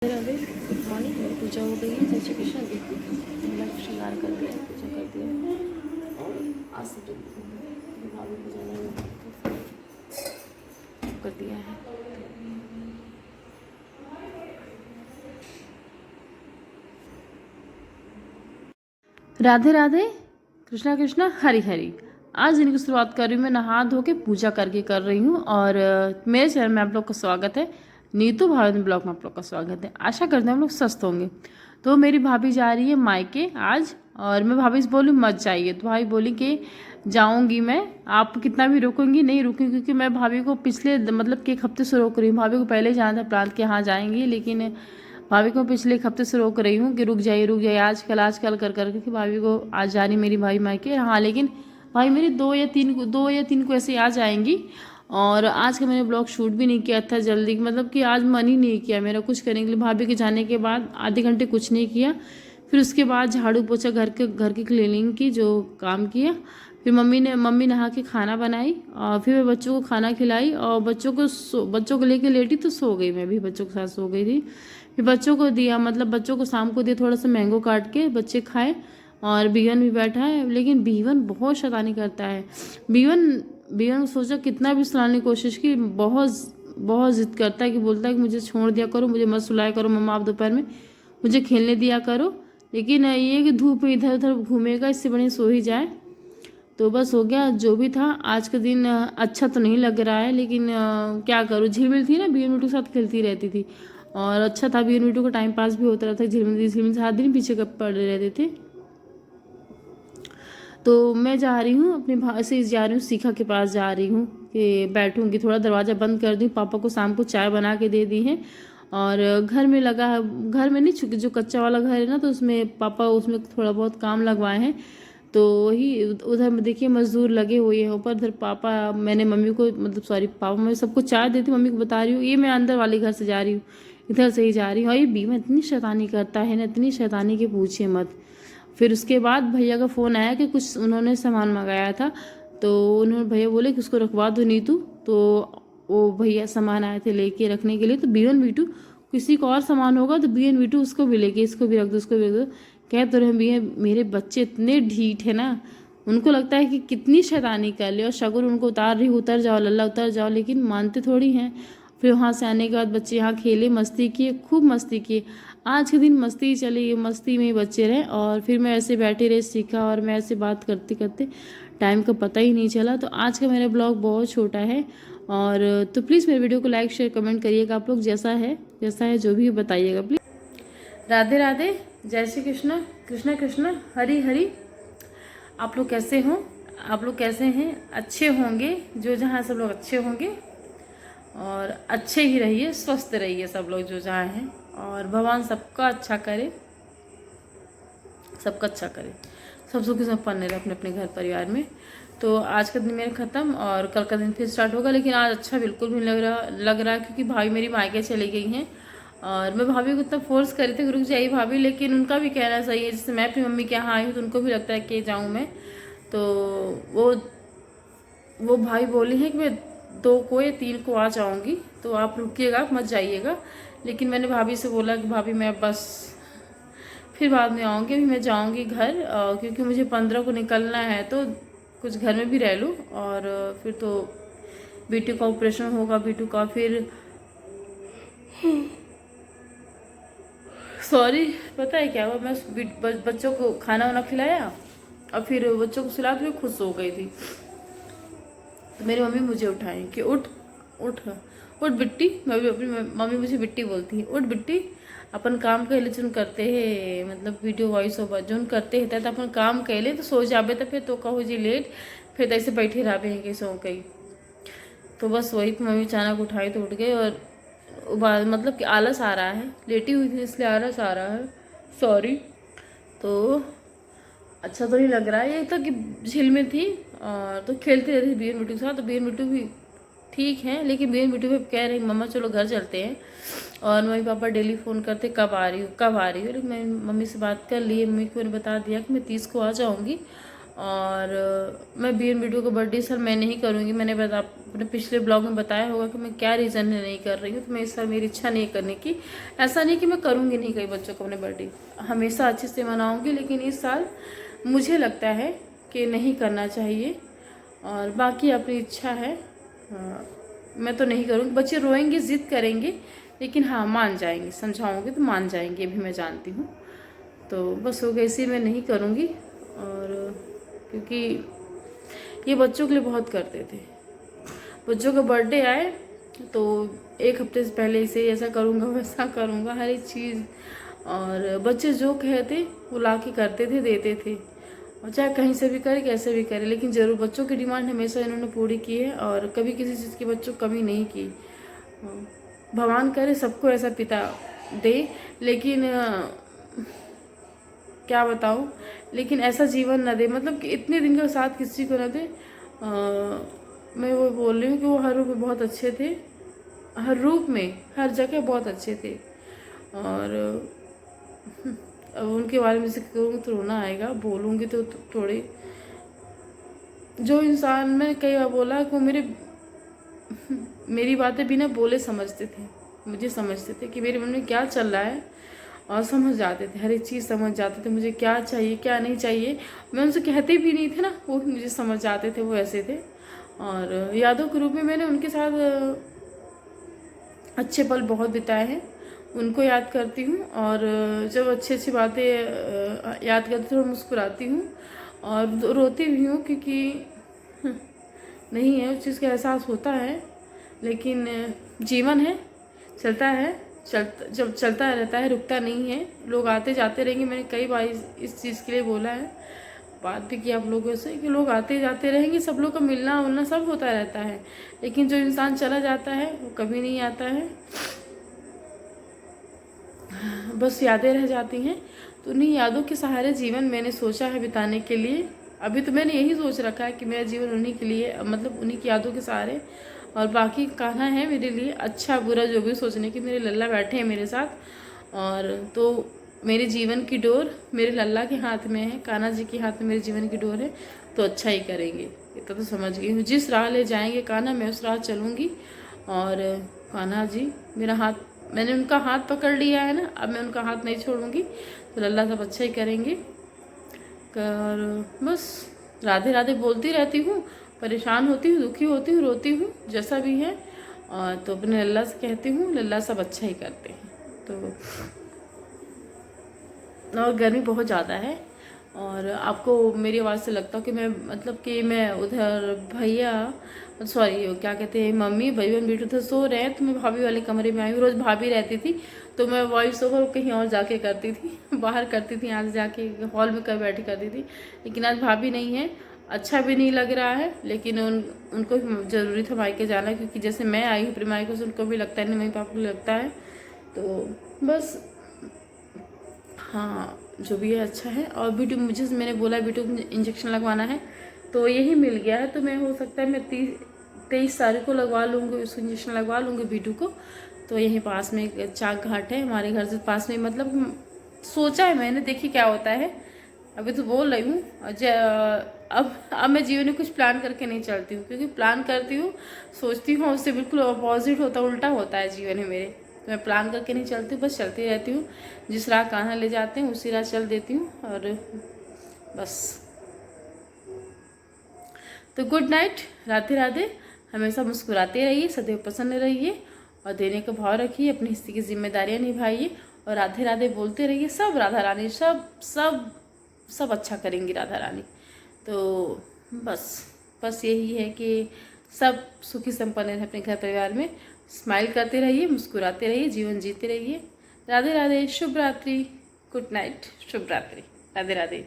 Radhe good morning. मेरी पूजा हो गई है। जय श्री कृष्ण जी। मेरा श्रृंगार कर दिया, पूजा कर दिया और आज से तो भाभी पूजा मैंने कर दिया है। राधे राधे, कृष्णा कृष्णा, हरि हरि। आज दिन की शुरुआत कर रही हूँ मैं नहा धो के पूजा करके कर रही हूँ। और मेरे चैनल में आप लोग का स्वागत है। नीतू भाभी ब्लॉग में आप लोग का स्वागत है। आशा करते हैं हम लोग स्वस्थ होंगे। तो मेरी भाभी जा रही है मायके आज, और मैं भाभी से बोली मत जाइए, तो भाभी बोली कि जाऊंगी मैं, आप कितना भी रोकूंगी नहीं रुकूंगी, क्योंकि मैं भाभी को पिछले मतलब कि एक हफ्ते से रोक रही हूँ। भाभी को पहले जाना था प्लान के हाँ जाएंगी, लेकिन भाभी को पिछले एक हफ्ते से रोक रही हूँ कि रुक जाइए आजकल कर करके कि भाभी को आज जा रही मेरी भाई मायके। हाँ लेकिन भाई मेरी दो या तीन को ऐसे आ जाएंगी। और आज का मैंने ब्लॉग शूट भी नहीं किया था जल्दी, मतलब कि आज मन ही नहीं किया मेरा कुछ करने के लिए। भाभी के जाने के बाद आधे घंटे कुछ नहीं किया, फिर उसके बाद झाड़ू पोछा घर की क्लीनिंग की जो काम किया। फिर मम्मी नहा के खाना बनाई और फिर मैं बच्चों को खाना खिलाई और बच्चों को लेके लेटी तो सो गई। मैं भी बच्चों के साथ सो गई थी। फिर बच्चों को दिया, मतलब बच्चों को शाम को दिया थोड़ा सा मैंगो काट के, बच्चे खाए। और बीवन भी बैठा है, लेकिन बीवन बहुत शैतानी करता है। बीवन बीवन सोचा कितना भी सुलाने की कोशिश की, बहुत बहुत जिद करता है कि बोलता है कि मुझे छोड़ दिया करो, मुझे मत सुलाया करो मम्मा, आप दोपहर में मुझे खेलने दिया करो। लेकिन ये कि धूप में इधर उधर घूमेगा, इससे बढ़िया सो ही जाए। तो बस हो गया जो भी था। आज का दिन अच्छा तो नहीं लग रहा है, लेकिन क्या करूँ, झिलमिल थी ना, बीवन मिट्टू के साथ खेलती रहती थी और अच्छा था। बीवन मिट्टू का टाइम पास भी होता रहता, झिलमिल से हर दिन पीछे कब पड़े रहते थे। तो मैं जा रही हूँ अपने भाई से, जा रही हूँ शिखा के पास जा रही हूँ कि बैठूंगी, थोड़ा दरवाज़ा बंद कर दूँ। पापा को शाम को चाय बना के दे दी है। और घर में लगा है, घर में नहीं, चूँकि जो कच्चा वाला घर है ना, तो उसमें पापा उसमें थोड़ा बहुत काम लगवाए हैं। तो वही उधर में देखिए मजदूर लगे हुए हैं ऊपर। उधर पापा, मैंने मम्मी को, मतलब सॉरी पापा, मैं सबको चाय देती, मम्मी को बता रही हूँ ये मैं अंदर वाले घर से जा रही हूँ, इधर से ही जा रही हूँ। और ये बीमा इतनी शैतानी करता है ना, इतनी शैतानी के पूछिए मत। फिर उसके बाद भैया का फ़ोन आया कि कुछ उन्होंने सामान मंगाया था, तो उन्होंने भैया बोले कि उसको रखवा दो नीतू। तो वो भैया सामान आए थे लेके रखने के लिए, तो बीवन बीटू किसी को और सामान होगा तो बीवन बीटू उसको भी लेके, इसको भी रख दो, उसको भी रख दो। कह तो रहे भैया मेरे बच्चे इतने ढीठ है ना, उनको लगता है कि कितनी शैतानी कर ले, और शगुन उनको उतार रही, उतर जाओ लल्ला उतर जाओ, लेकिन मानते थोड़ी हैं। फिर वहाँ से आने के बाद बच्चे यहाँ खेले, मस्ती किए, खूब मस्ती किए। आज के दिन मस्ती ही चली, मस्ती में ही बच्चे रहे। और फिर मैं ऐसे बैठी रही, सीखा, और मैं ऐसे बात करते करते टाइम का पता ही नहीं चला। तो आज का मेरा ब्लॉग बहुत छोटा है। और तो प्लीज़ मेरे वीडियो को लाइक शेयर कमेंट करिएगा आप लोग, जैसा है जो भी बताइएगा प्लीज़। राधे राधे, जय श्री कृष्ण, कृष्णा कृष्णा, हरि हरि। आप लोग कैसे हो? आप लोग कैसे हैं? अच्छे होंगे, जो जहाँ सब लोग अच्छे होंगे, और अच्छे ही रहिए, स्वस्थ रहिए सब लोग जो जहाँ हैं। और भगवान सबका अच्छा करे, सबका अच्छा करे, सब सुखी संपन्न रहे अपने अपने घर परिवार में। तो आज का दिन मेरा ख़त्म और कल का दिन फिर स्टार्ट होगा। लेकिन आज अच्छा बिल्कुल भी लग रहा क्योंकि भाभी मेरी मायके चली गई हैं। और मैं भाभी को इतना फोर्स करी थी कि रुक जाइए भाभी, लेकिन उनका भी कहना सही है। जैसे मैं अपनी मम्मी के यहाँ आई हूँ तो उनको भी लगता है कि जाऊँ मैं। तो वो भाई बोली हैं कि मैं 2 को या 3 को आ जाऊँगी, तो आप रुकिएगा, मत जाइएगा। लेकिन मैंने भाभी से बोला कि भाभी मैं बस फिर बाद में आऊँगी, अभी मैं जाऊँगी घर, क्योंकि मुझे 15 को निकलना है, तो कुछ घर में भी रह लूँ। और फिर तो बीटू का ऑपरेशन होगा, बीटू का फिर सॉरी, पता है क्या हुआ, मैं बच्चों को खाना वाना खिलाया और फिर बच्चों को सुला के खुद सो गई थी। तो मेरी मम्मी मुझे उठाई कि उठ उठ उठ बिट्टी। अपनी मम्मी मुझे बिट्टी बोलती है, उठ बिट्टी, अपन काम कहले जो करते हैं, मतलब वीडियो वॉइस ओवर जो करते हैं, तो अपन काम कहले तो सो जाबे, तो फिर तो कहो जी लेट, फिर तो ऐसे बैठे रहे हैं कि सो गई। तो बस वही मम्मी अचानक उठाई तो उठ गए। और मतलब कि आलस आ रहा है, लेटी हुई थी इसलिए आलस आ रहा है, सॉरी। तो अच्छा तो नहीं लग रहा है। ये तो कि झील में थी और तो खेलती रहती थी बीर मिट्टू के साथ, तो बीर मिट्टू भी ठीक है, लेकिन बीर मिट्टू भी कह रहे मम्मा चलो घर चलते हैं। और मम्मी पापा डेली फ़ोन करते कब आ रही हो कब आ रही हो, लेकिन मैंने मम्मी से बात कर ली, मम्मी को मैंने बता दिया कि मैं 30 को आ जाऊँगी। और मैं BN वीडियो का बर्थडे सर मैं नहीं करूँगी। मैंने अपने पिछले ब्लॉग में बताया होगा कि मैं क्या रीज़न है नहीं कर रही हूँ। तो मैं इस साल मेरी इच्छा नहीं करने की। ऐसा नहीं कि मैं करूँगी नहीं कई बच्चों को अपने बर्थडे, हमेशा अच्छे से मनाऊँगी, लेकिन इस साल मुझे लगता है कि नहीं करना चाहिए। और बाकी अपनी इच्छा है, मैं तो नहीं करूँगी। बच्चे रोएंगे, ज़िद करेंगे, लेकिन हाँ मान जाएंगे, समझाऊँगी तो मान जाएंगे, भी मैं जानती हूँ। तो बस हो गई, इसी मैं नहीं करूँगी। और क्योंकि ये बच्चों के लिए बहुत करते थे। बच्चों का बर्थडे आए तो एक हफ्ते से पहले इसे ऐसा करूँगा वैसा करूँगा, हर एक चीज़। और बच्चे जो कहते वो ला के करते थे, देते थे, और चाहे कहीं से भी करे कैसे भी करे, लेकिन ज़रूर बच्चों की डिमांड हमेशा इन्होंने पूरी की है और कभी किसी चीज़ की बच्चों को कमी नहीं की। भगवान करे सबको ऐसा पिता दे, लेकिन क्या बताऊँ, लेकिन ऐसा जीवन न दे, मतलब कि इतने दिन का साथ किसी को न दे। मैं वो बोल रही हूँ कि वो हर रूप में बहुत अच्छे थे, हर रूप में हर जगह बहुत अच्छे थे। और अब उनके बारे में से करूँगी तो रोना आएगा, बोलूँगी तो थोड़े, जो इंसान, मैं कई बार बोला कि वो मेरी बातें बिना बोले समझते थे, मुझे समझते थे कि मेरे मन में क्या चल रहा है, और समझ जाते थे, हर एक चीज़ समझ जाते थे, मुझे क्या चाहिए क्या नहीं चाहिए। मैं उनसे कहते भी नहीं थे ना, वो भी मुझे समझ जाते थे, वो ऐसे थे। और यादों के रूप में मैंने उनके साथ अच्छे पल बहुत बिताए हैं, उनको याद करती हूँ। और जब अच्छी अच्छी बातें याद करती हूँ, मुस्कुराती हूँ और रोती भी हूँ, क्योंकि नहीं है उस चीज़ का एहसास होता है, लेकिन जीवन है, चलता है, जब चलता रहता है, रुकता नहीं है। लोग आते जाते रहेंगे, मैंने कई बार इस चीज़ के लिए बोला है, बात भी किया आप लोगों से कि लोग आते जाते रहेंगे, सब लोग का मिलना उलना सब होता रहता है, लेकिन जो इंसान चला जाता है वो कभी नहीं आता है, बस यादें रह जाती हैं। तो उन्हीं यादों के सहारे जीवन मैंने सोचा है बिताने के लिए। अभी तो मैंने यही सोच रखा है कि मेरा जीवन उन्हीं के लिए, मतलब उन्हीं की यादों के सहारे, और बाकी कान्हा है मेरे लिए, अच्छा बुरा जो भी सोचने की, मेरे लल्ला बैठे हैं मेरे साथ। और तो मेरे जीवन की डोर मेरे लल्ला के हाथ में है, कान्हा जी के हाथ में मेरे जीवन की डोर है, तो अच्छा ही करेंगे, इतना तो समझ गई हूँ। जिस राह ले जाएंगे कान्हा, मैं उस राह चलूँगी। और कान्हा जी मेरा हाथ, मैंने उनका हाथ पकड़ लिया है ना, अब मैं उनका हाथ नहीं छोड़ूंगी, तो लल्ला सब अच्छा ही करेंगे। और बस राधे राधे बोलती रहती हूँ, परेशान होती हूँ, दुखी होती हूँ, रोती हूँ, जैसा भी है, और तो अपने लल्ला से कहती हूँ, लल्ला सब अच्छा ही करते हैं। तो और गर्मी बहुत ज़्यादा है, और आपको मेरी आवाज़ से लगता है कि मैं, मतलब कि मैं उधर भैया, सॉरी क्या कहते हैं, मम्मी भाई बहन बेटू उधर सो रहे हैं, तो मैं भाभी वाले कमरे में आई हूँ। रोज़ भाभी रहती थी तो मैं वॉइस ओवर कहीं और जाके करती थी, बाहर करती थी, आज जाके हॉल में कभी बैठी करती थी, लेकिन आज भाभी नहीं है, अच्छा भी नहीं लग रहा है, लेकिन उनको ज़रूरी था मायके जाना, क्योंकि जैसे मैं आई हूँ अपने मायके से, उनको भी लगता है, नहीं मम्मी पापा को लगता है, तो बस हाँ जो भी है अच्छा है। और बीटू, मुझे मैंने बोला बीटू इंजेक्शन लगवाना है, तो यही मिल गया है, तो मैं हो सकता है मैं 23 तारीख को लगवा लूँगी, उसको इंजेक्शन लगवा लूँगी बीटू को। तो यहीं पास में एक चाक घाट है हमारे घर से पास में, मतलब सोचा है मैंने, देखिए क्या होता है, अभी तो बोल रही हूँ। अब मैं जीवन में कुछ प्लान करके नहीं चलती हूँ, क्योंकि प्लान करती हूँ, सोचती हूँ, उससे बिल्कुल अपोजिट होता, उल्टा होता है जीवन में मेरे। तो मैं प्लान करके नहीं चलती, बस चलती रहती हूँ, जिस राह कान्हा ले जाते हैं उसी राह चल देती हूँ, और बस। तो गुड नाइट, राधे राधे। हमेशा मुस्कुराते रहिए, सदैव प्रसन्न रहिए, और देने का भाव रखिए, अपनी हिस्से की जिम्मेदारियाँ निभाइए, और राधे राधे बोलते रहिए। सब राधा रानी, सब सब सब अच्छा करेंगी राधा रानी। तो बस यही है कि सब सुखी संपन्न रहें अपने घर परिवार में, स्माइल करते रहिए, मुस्कुराते रहिए, जीवन जीते रहिए। राधे राधे, शुभ रात्रि, गुड नाइट, शुभ रात्रि, राधे राधे।